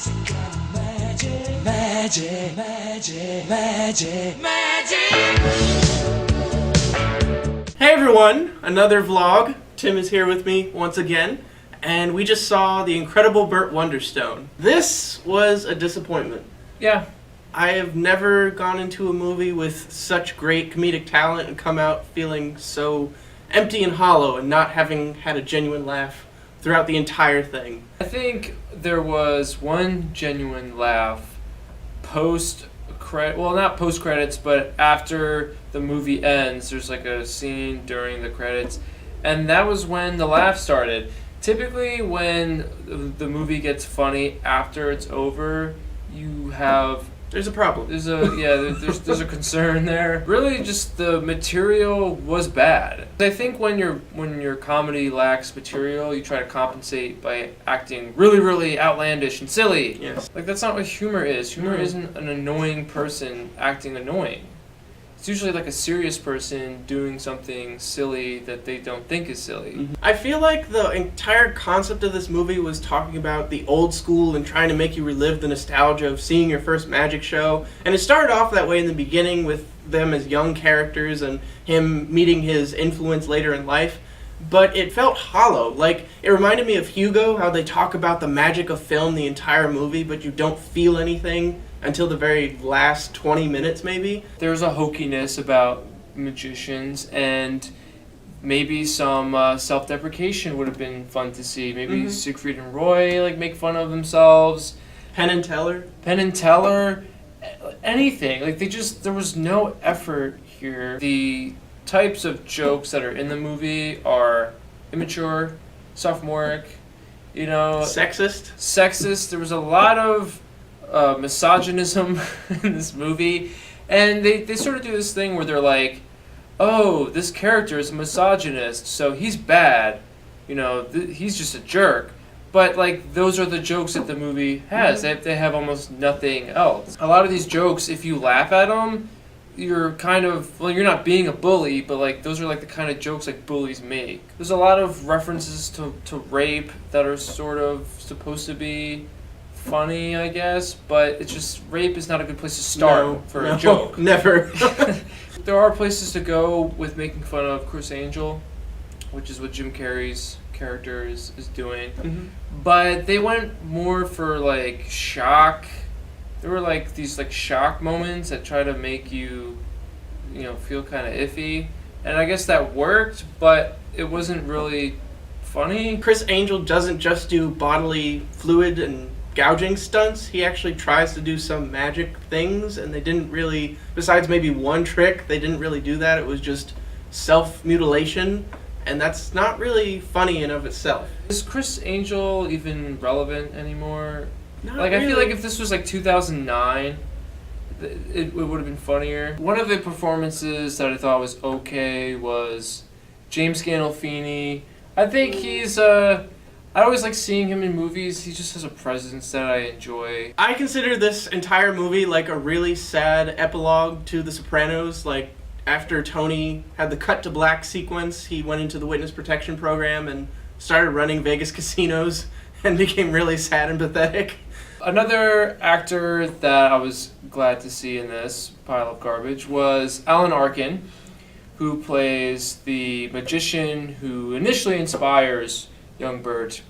Magic, magic, magic, magic, magic. Hey everyone, another vlog. Tim is here with me once again, and we just saw the incredible Burt Wonderstone. This was a disappointment. Yeah. I have never gone into a movie with such great comedic talent and come out feeling so empty and hollow and not having had a genuine laugh throughout the entire thing. I think there was one genuine laugh not post credits, but after the movie ends, there's like a scene during the credits, and that was when the laugh started. Typically when the movie gets funny after it's over, There's a problem. There's a concern there. Really, just the material was bad. I think when your comedy lacks material, you try to compensate by acting really, really outlandish and silly. Yes. Like, that's not what humor is. Humor isn't an annoying person acting annoying. It's usually like a serious person doing something silly that they don't think is silly. I feel like the entire concept of this movie was talking about the old school and trying to make you relive the nostalgia of seeing your first magic show. And it started off that way in the beginning with them as young characters and him meeting his influence later in life. But it felt hollow. Like, it reminded me of Hugo, how they talk about the magic of film the entire movie, but you don't feel anything until the very last 20 minutes, maybe. There's a hokiness about magicians, and maybe some self-deprecation would have been fun to see. Maybe Siegfried and Roy make fun of themselves. Penn and Teller, anything. There was no effort here. The types of jokes that are in the movie are immature, sophomoric, sexist. There was a lot of misogynism in this movie, and they sort of do this thing where they're like, oh, this character is a misogynist, so he's bad, he's just a jerk. But those are the jokes that the movie has. They have almost nothing else. A lot of these jokes, if you laugh at them, you're kind of, you're not being a bully, but those are the kind of jokes bullies make. There's a lot of references to rape that are sort of supposed to be funny, I guess, but it's just, rape is not a good place to start for a joke. Never. There are places to go with making fun of Criss Angel, which is what Jim Carrey's character is doing. But they went more for shock. There were these shock moments that try to make you feel kind of iffy, and I guess that worked, but it wasn't really funny. Criss Angel doesn't just do bodily fluid and gouging stunts. He actually tries to do some magic things, and they didn't really, besides maybe one trick, they didn't really do that. It was just self-mutilation, and that's not really funny in of itself. Is Criss Angel even relevant anymore? Not I really. feel like if this was 2009, it would have been funnier. One of the performances that I thought was okay was James Gandolfini. I think he's I always like seeing him in movies. He just has a presence that I enjoy. I consider this entire movie a really sad epilogue to The Sopranos. After Tony had the cut to black sequence, he went into the witness protection program and started running Vegas casinos and became really sad and pathetic. Another actor that I was glad to see in this pile of garbage was Alan Arkin, who plays the magician who initially inspires young Burt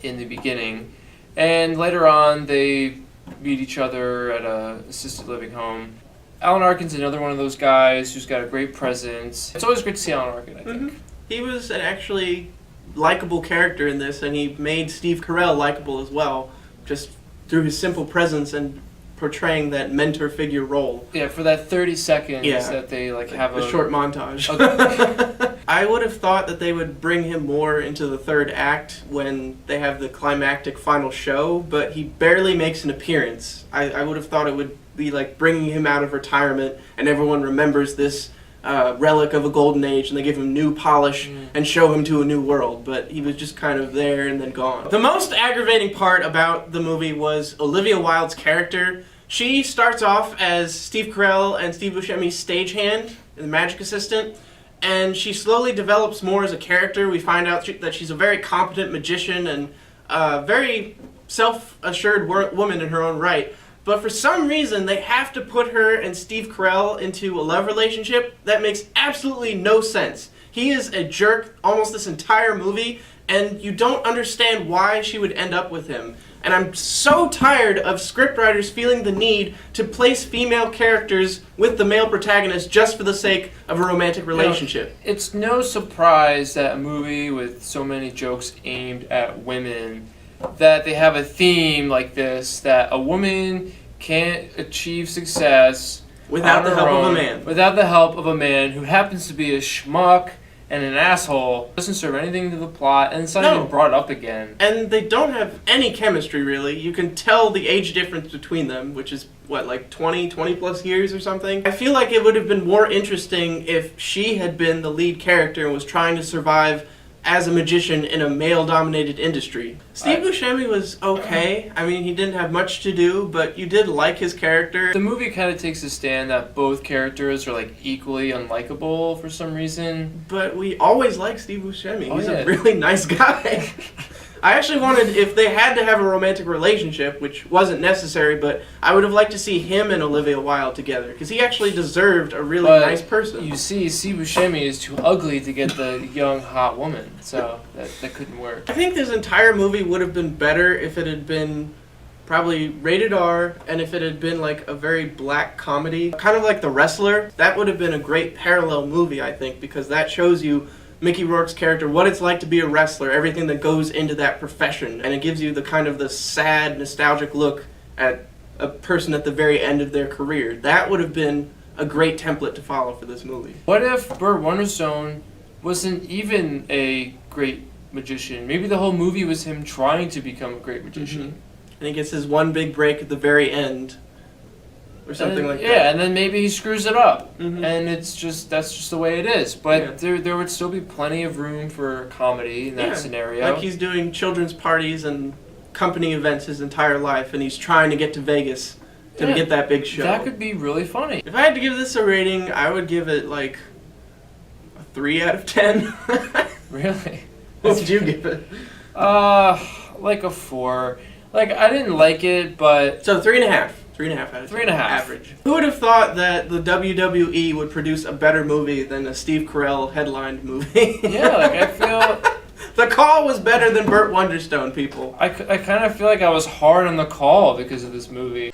in the beginning, and later on they meet each other at a assisted living home. Alan Arkin's another one of those guys who's got a great presence. It's always great to see Alan Arkin, I think. He was an actually likable character in this, and he made Steve Carrell likable as well, just through his simple presence and portraying that mentor figure role. Yeah, for that 30 seconds that they have a short montage. Okay. I would have thought that they would bring him more into the third act when they have the climactic final show, but he barely makes an appearance. I would have thought it would be bringing him out of retirement and everyone remembers this relic of a golden age and they give him new polish and show him to a new world, but he was just kind of there and then gone. The most aggravating part about the movie was Olivia Wilde's character. She starts off as Steve Carell and Steve Buscemi's stagehand, the magic assistant, and she slowly develops more as a character. We find out that she's a very competent magician and very self-assured woman in her own right. But for some reason, they have to put her and Steve Carell into a love relationship that makes absolutely no sense. He is a jerk almost this entire movie, and you don't understand why she would end up with him. And I'm so tired of scriptwriters feeling the need to place female characters with the male protagonist just for the sake of a romantic relationship. It's no surprise that a movie with so many jokes aimed at women, that they have a theme like this, that a woman can't achieve success Without the help of a man. Without the help of a man who happens to be a schmuck and an asshole, doesn't serve anything to the plot, and it's not even brought up again. And they don't have any chemistry, really. You can tell the age difference between them, which is, like 20 plus years or something? I feel like it would have been more interesting if she had been the lead character and was trying to survive as a magician in a male-dominated industry. Steve Buscemi was okay. I mean, he didn't have much to do, but you did like his character. The movie kind of takes a stand that both characters are like equally unlikable for some reason. But we always like Steve Buscemi. He's a really nice guy. I actually wanted, if they had to have a romantic relationship, which wasn't necessary, but I would have liked to see him and Olivia Wilde together, because he actually deserved a really nice person. You see, Steve Buscemi is too ugly to get the young, hot woman, so that couldn't work. I think this entire movie would have been better if it had been probably rated R, and if it had been like a very black comedy, kind of like The Wrestler. That would have been a great parallel movie, I think, because that shows you Mickey Rourke's character, what it's like to be a wrestler, everything that goes into that profession, and it gives you the kind of the sad, nostalgic look at a person at the very end of their career. That would have been a great template to follow for this movie. What if Burt Wonderstone wasn't even a great magician? Maybe the whole movie was him trying to become a great magician. And he gets his one big break at the very end, or something like that. Yeah, and then maybe he screws it up, and that's just the way it is. But there would still be plenty of room for comedy in that scenario. Like he's doing children's parties and company events his entire life, and he's trying to get to Vegas to get that big show. That could be really funny. If I had to give this a rating, I would give it like a 3 out of 10. Really? What would you give it? Like a 4. Like, I didn't like it, but... So 3.5. 3.5 out of 10. 3.5. Average. Who would have thought that the WWE would produce a better movie than a Steve Carell headlined movie? Yeah, like, I feel... The Call was better than Burt Wonderstone, people. I kind of feel like I was hard on The Call because of this movie.